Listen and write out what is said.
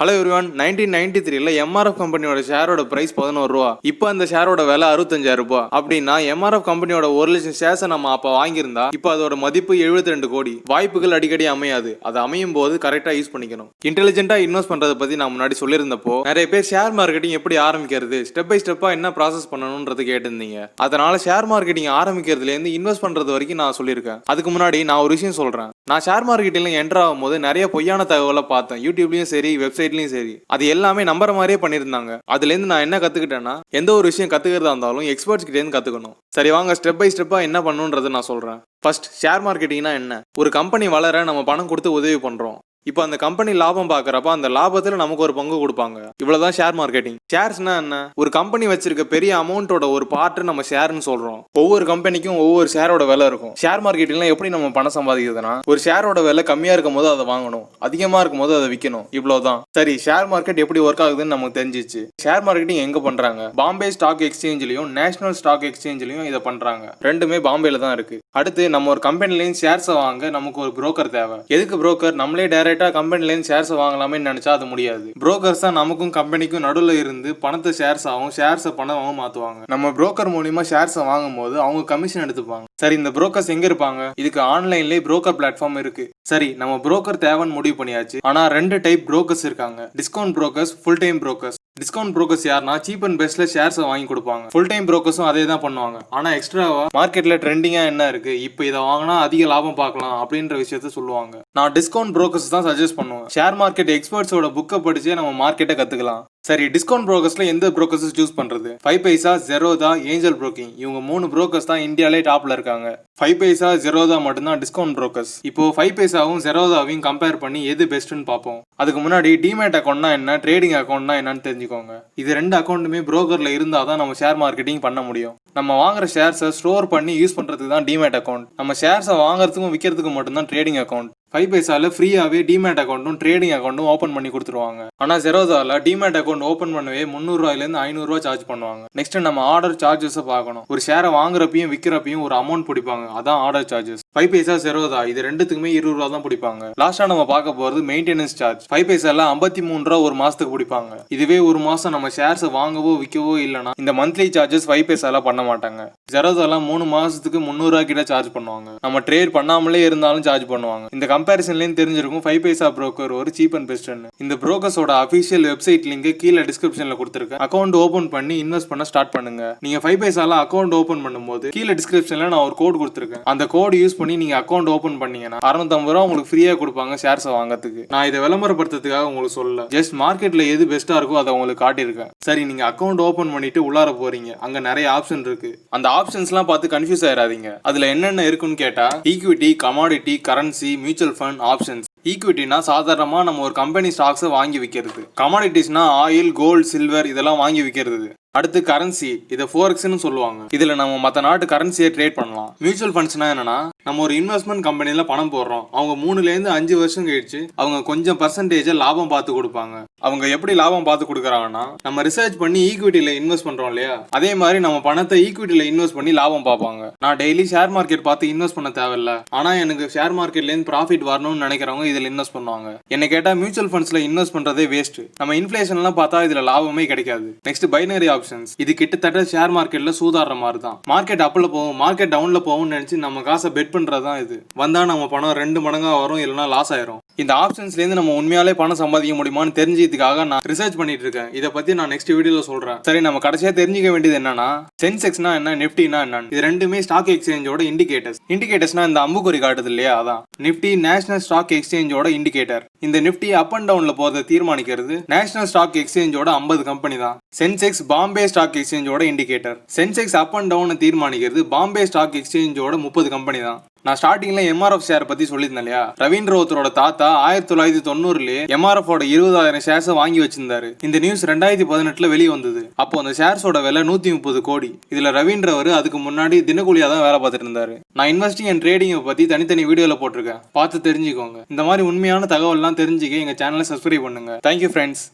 Hello everyone, 1993ல MRF கம்பெனியோட ஷேரோட price 11 ரூபா. இப்போ அந்த ஷேரோட விலை 65,000 ரூபாய். அப்படின்னா எம்ஆர்எஃப் கம்பெனியோட 1 லட்சம் ஷேர்ஸை நம்ம அப்ப வாங்கியிருந்தா இப்போ அதோட மதிப்பு 72 கோடி. வாய்ப்புகள் அடிக்கடி அமையாது, அது அமையும் போது கரெக்டா யூஸ் பண்ணிக்கணும். இன்டெலிஜென்ட்டா இன்வெஸ்ட் பண்றதை பத்தி நான் முன்னாடி சொல்லியிருந்தப்போ நிறைய பேர் ஷேர் மார்க்கெட்டிங் எப்படி ஆரம்பிக்கிறது, ஸ்டெப் பை ஸ்டெப்பா என்ன ப்ராசஸ் பண்ணணும்ன்றது கேட்டிருந்தீங்க. அதனால ஷேர் மார்க்கெட்டிங் ஆரம்பிக்கிறதுல இருந்து இன்வெஸ்ட் பண்றது வரைக்கும் நான் சொல்லியிருக்கேன். அதுக்கு முன்னாடி நான் ஒரு விஷயம் சொல்றேன். நான் ஷேர் மார்க்கெட்டிங்ல என்டர் ஆகும் போது நிறைய பொய்யான தகவலை பார்த்தேன். யூடியூப்லயும் சரி, வெப்சைட்லயும் சரி. அது எல்லாமே நம்புற மாதிரியே பண்ணியிருந்தாங்க. அதுல இருந்து நான் என்ன கத்துக்கிட்டேன்னா, எந்த ஒரு விஷயம் கத்துக்கிறதா இருந்தாலும் எக்ஸ்பர்ட்ஸ் கிட்ட இருந்து கத்துக்கணும். சரி வாங்க ஸ்டெப் பை ஸ்டெப்பா என்ன பண்ணணும்ன்றதை நான் சொல்றேன். ஃபர்ஸ்ட், ஷேர் மார்க்கெட்டிங்னா என்ன? ஒரு கம்பெனி வளர நம்ம பணம் கொடுத்து உதவி பண்றோம். இப்போ அந்த கம்பெனி லாபம் பாக்குறப்ப அந்த லாபத்துல நமக்கு ஒரு பங்கு கொடுப்பாங்க. இவ்வளவுதான் ஷேர் மார்க்கெட்டிங். ஷேர்ஸ்னா என்ன? ஒரு கம்பெனி வச்சிருக்க பெரிய அமௌண்டோட ஒரு பார்ட் நம்ம ஷேர்னு சொல்றோம். ஒவ்வொரு கம்பெனிக்கும் ஒவ்வொரு ஷேரோட விலை இருக்கும். ஷேர் மார்க்கெட்டிங்ல எப்படி நம்ம பணம் சம்பாதிக்கிறதுனா, ஒரு ஷேரோட விலை கம்மியா இருக்கும் போது அதை வாங்கணும், அதிகமா இருக்கும் போது அதை விற்கணும். இவ்வளவுதான். சரி, ஷேர் மார்க்கெட் எப்படி ஒர்க் ஆகுதுன்னு நமக்கு தெரிஞ்சிச்சு. ஷேர் மார்க்கெட்டிங் எங்க பண்றாங்க? பாம்பே ஸ்டாக் எக்ஸ்சேஞ்சிலையும் நேஷனல் ஸ்டாக் எக்ஸ்சேஞ்சிலையும் இதை பண்றாங்க. ரெண்டுமே பாம்பேல தான் இருக்கு. அடுத்து, நம்ம ஒரு கம்பெனிலையும் ஷேர்ஸை வாங்க நமக்கு ஒரு புரோக்கர் தேவை. எதுக்கு புரோக்கர்? நம்மளே டைரக்டா கம்பெனிலேருந்து ஷேர்ஸ் வாங்கலாமே நினைச்சா அது முடியாது. புரோக்கர்ஸ் தான் நமக்கும் கம்பெனிக்கும் நடுவில் இருந்து பணத்தை ஷேர்ஸ் ஆகும், ஷேர்ஸை பணமாகவும் மாத்துவாங்க. நம்ம புரோக்கர் மூலியமா ஷேர்ஸை வாங்கும் போது அவங்க கமிஷன் எடுத்துப்பாங்க. சரி, இந்த புரோக்கர்ஸ் எங்க இருப்பாங்க? இதுக்கு ஆன்லைன்லேயே புரோக்கர் பிளாட்ஃபார்ம் இருக்கு. சரி, நம்ம புரோக்கர் தேவைன்னு முடிவு பண்ணியாச்சு. ஆனா 2 டைப் புரோக்கர்ஸ் இருக்காங்க. Discount brokers, full time brokers. Discount brokers யாருன்னா சீப் அண்ட் பெஸ்ட்ல ஷேர்ஸ் வாங்கி கொடுப்பாங்க. ஃபுல் டைம் புரோக்கர்ஸும் அதே தான் பண்ணுவாங்க. ஆனா எக்ஸ்ட்ராவா மார்க்கெட்ல ட்ரெண்டிங்கா என்ன இருக்கு, இப்போ இதை வாங்கினா அதிக லாபம் பார்க்கலாம் அப்படின்ற விஷயத்த சொல்லுவாங்க. நான் டிஸ்கவுண்ட் புரோக்கர்ஸ் தான் சஜஸ்ட் பண்ணுவேன். ஷேர் மார்க்கெட் எக்ஸ்பர்ட்ஸோட புக்கை படிச்சே நம்ம மார்க்கெட்டை கத்துக்கலாம். சரி, டிஸ்கவுண்ட் புரோக்கர்ஸ்ல எந்த புரோக்கர்ஸ் சூஸ் பண்றது? 5Paisa, Zerodha, ஏஞ்சல் புரோக்கிங், இவங்க 3 புரோக்கர்ஸ் தான் இந்தியாலே டாப்ல இருக்காங்க. 5Paisa, Zerodha மட்டும்தான் டிஸ்கவுண்ட் புரோக்கர்ஸ். இப்போ 5Paisaவும் Zerodhaவையும் கம்பேர் பண்ணி எது பெஸ்ட்னு பார்ப்போம். அதுக்கு முன்னாடி டிமேட் அக்கௌண்ட்னா என்ன, ட்ரேடிங் அக்கௌண்ட்னா என்னன்னு தெரிஞ்சுக்கோங்க. இது 2 அக்கௌண்ட்டுமே புரோக்கர்ல இருந்தா தான் நம்ம ஷேர் மார்க்கெட்டிங் பண்ண முடியும். நம்ம வாங்குற ஷேர்ஸை ஸ்டோர் பண்ணி யூஸ் பண்றதுக்கு தான் டிமேட் அக்கௌண்ட். நம்ம ஷேர்ஸை வாங்குறதுக்கும் விற்கிறதுக்கு மட்டும்தான் ட்ரேடிங் அக்கௌண்ட். 5Paisaல ஃப்ரீயாவே டிமேட் அக்கௌண்ட்டும் ட்ரேடிங் அக்கௌண்ட்டும் ஓப்பன் பண்ணி கொடுத்துருவாங்க. ஆனா Zerodhaல டிமேட் அக்கௌண்ட் ஓப்பன் பண்ணவே 300 ரூபாயிலிருந்து 500 ரூபாய் சார்ஜ் பண்ணுவாங்க. நெக்ஸ்ட், நம்ம ஆர்டர் சார்ஜஸ் பார்க்கணும். ஒரு ஷேரை வாங்குறப்பையும் விற்கிறப்பையும் ஒரு அமௌண்ட் பிடிப்பாங்க, அதான் ஆர்டர் சார்ஜஸ். 5Paisa, Zerodha இது ரெண்டுத்துக்குமே 20 ரூபா தான் பிடிப்பாங்க. லாஸ்டா நம்ம பார்க்க போறது மெயின்டெனன்ஸ் சார்ஜ். 5Paisaல 53 ரூபா ஒரு மாசத்துக்கு பிடிப்பாங்க. இதுவே ஒரு மாசம் நம்ம ஷேர்ஸை வாங்கவோ விற்கவோ இல்லைன்னா இந்த மந்த்லி சார்ஜஸ் 5Paisaல பண்ண மாட்டாங்க. Zerodhaல 3 மாசத்துக்கு 300 ரூபாய் கிட்ட சார்ஜ் பண்ணுவாங்க. நம்ம ட்ரேட் பண்ணாமலே இருந்தாலும் சார்ஜ் பண்ணுவாங்க. இந்த கம்பேரிசன்லேயும் தெரிஞ்சிருக்கும் 5Paisa புரோக்கர் ஒரு சீப் அண்ட் பெஸ்ட்னு. இந்த புரோக்கர்ஸோட அபிஷியல் வெப்சைட் லிங்க் கீழே டிஸ்கிரிப்ஷன்ல கொடுத்துருக்கேன். அக்கௌண்ட் ஓபன் பண்ணி இன்வெஸ்ட் பண்ண ஸ்டார்ட் பண்ணுங்க. நீங்க 5Paisaல அக்கௌண்ட் ஓபன் பண்ணும்போது கீழே டிஸ்கிரிப்ஷன்ல நான் ஒரு கோட் கொடுத்துருக்கேன். அந்த கோட் யூஸ் பண்ணி நீங்க அக்கௌண்ட் ஓபன் பண்ணீங்கன்னா 650 ரூபா உங்களுக்கு ஃப்ரீயா கொடுப்பாங்க ஷேர்ஸ் வாங்கறதுக்கு. நான் இதை விளம்பரப்படுத்துறதுக்காக உங்களுக்கு சொல்லல, ஜஸ்ட் மார்க்கெட்ல எது பெஸ்டா இருக்கோ அதை உங்களுக்கு காட்டியிருக்கேன். சரி, நீங்க அக்கௌண்ட் ஓபன் பண்ணிட்டு உள்ளார போறீங்க. அங்க நிறைய ஆப்ஷன் இருக்கு. அந்த ஆப்ஷன்ஸ்லாம் பார்த்து கன்ஃபியூஸ் ஆயிடாதீங்க. அதுல என்னென்ன இருக்குன்னு கேட்டா, equity, commodity, currency, mutual fund, options. ஈக்விட்டினா சாதாரணமா நம்ம ஒரு கம்பெனி ஸ்டாக்ஸை வாங்கி விற்கிறது. கமாடிட்டிஸ்னா ஆயில், கோல்டு, சில்வர் இதெல்லாம் வாங்கி விற்கிறது. அடுத்து கரன்சி, இதை ஃபோரெக்ஸ்னு சொல்லுவாங்க. இதுல நம்ம மற்ற நாட்டு கரன்சியை ட்ரேட் பண்ணலாம். மியூச்சுவல் ஃபண்ட்ஸ்னா என்னன்னா, நம்ம ஒரு இன்வெஸ்ட்மெண்ட் கம்பெனில பணம் போடுறோம். அவங்க 3லேருந்து 5 வருஷம் கழிச்சு அவங்க கொஞ்சம் பர்சன்டேஜ் லாபம் பார்த்து கொடுப்பாங்க. அவங்க எப்படி லாபம் பார்த்து கொடுக்குறாங்கன்னா, நம்ம ரிசர்ச் பண்ணி ஈக்விட்டியில இன்வெஸ்ட் பண்றோம் இல்லையா, அதே மாதிரி நம்ம பணத்தை ஈக்விட்டியில இன்வெஸ்ட் பண்ணி லாபம் பார்ப்பாங்க. நான் டெய்லி ஷேர் மார்க்கெட் பார்த்து இன்வெஸ்ட் பண்ண தேவையில்ல, ஆனா எனக்கு ஷேர் மார்க்கெட்ல இருந்து ப்ராஃபிட் வரணும்னு நினைக்கிறவங்க இதுல இன்வெஸ்ட் பண்ணுவாங்க. என்ன கேட்டா மியூச்சுவல் ஃபண்ட்ஸ்ல இன்வெஸ்ட் பண்றதே வேஸ்ட். நம்ம இன்ஃபிளேஷன்லாம் பார்த்தா இதுல லாபமே கிடைக்காது. Next, binary options. இது கிட்டத்தட்ட ஷேர் மார்க்கெட்ல சூதாடுற மாதிரி தான். மார்க்கெட் அப்ல போகும், மார்க்கெட் டவுன்ல போகும்னு நினைச்சு நம்ம காசை பெட் பண்றதுதான் இது. வந்தா நம்ம பணம் 2 மடங்கா வரும், இல்லைன்னா லாஸ் ஆயிரும். இந்த ஆப்ஷன்ஸ்ல இருந்து நம்ம உண்மையாலே பணம் சம்பாதிக்க முடியுமான்னு தெரிஞ்சதுக்காக நான் ரிசர்ச் பண்ணிட்டு இருக்கேன். இதை பத்தி நான் நெக்ஸ்ட் வீடியோல சொல்றேன். சரி, நம்ம கடைசியா தெரிஞ்சுக்க வேண்டியது என்னன்னா, சென்செக்ஸ்னா என்ன, நிப்டினா என்ன. இது ரெண்டுமே ஸ்டாக் எக்ஸ்சேஞ்சோட இண்டிகேட்டர்ஸ். இண்டிகேட்டர்ஸ்னா இந்த அம்புக்குறி காட்டுது இல்லையா, அதான். நிப்டி நேஷனல் ஸ்டாக் எக்ஸ்சேஞ்சோட இண்டிகேட்டர். இந்த நிப்டி அப் அண்ட் டவுன்ல போறதை தீர்மானிக்கிறது நேஷனல் ஸ்டாக் எக்ஸ்சேஞ்சோட 50 கம்பெனி தான். சென்செக்ஸ் பாம்பே ஸ்டாக் எக்ஸ்சேஞ்சோட indicator. Sensex up and down தீர்மானிக்கிறது பாம்பே ஸ்டாக் எக்ஸ்சேஞ்சோட 30 கம்பெனி தான். நான் ஸ்டார்டிங்ல எம்ஆர்எஃப் ஷேர் பத்தி சொல்லியிருந்தேன் இல்லையா. ரவீந்திரோத்தரோட தாத்தா 1990லேயே எம்ஆர்எஃப் 20,000 ஷேர்ஸ் வாங்கி வச்சிருந்தாரு. இந்த நியூஸ் 2018ல வெளியே வந்தது. அப்போ அந்த ஷேர்ஸோட விலை 130 கோடி. இதுல ரவீந்திரவர் அதுக்கு முன்னாடி தினக்கூலியா தான் வேலை பார்த்துட்டு இருந்தாரு. நான் இன்வெஸ்டிங் அண்ட் ட்ரேடிங் பத்தி தனித்தனி வீடியோல போட்டிருக்கேன், பார்த்து தெரிஞ்சுக்கோங்க. இந்த மாதிரி உண்மையான தகவல்லாம் தெரிஞ்சுக்க எங்க சேனலை சப்ஸ்கிரைப் பண்ணுங்க. Thank you friends.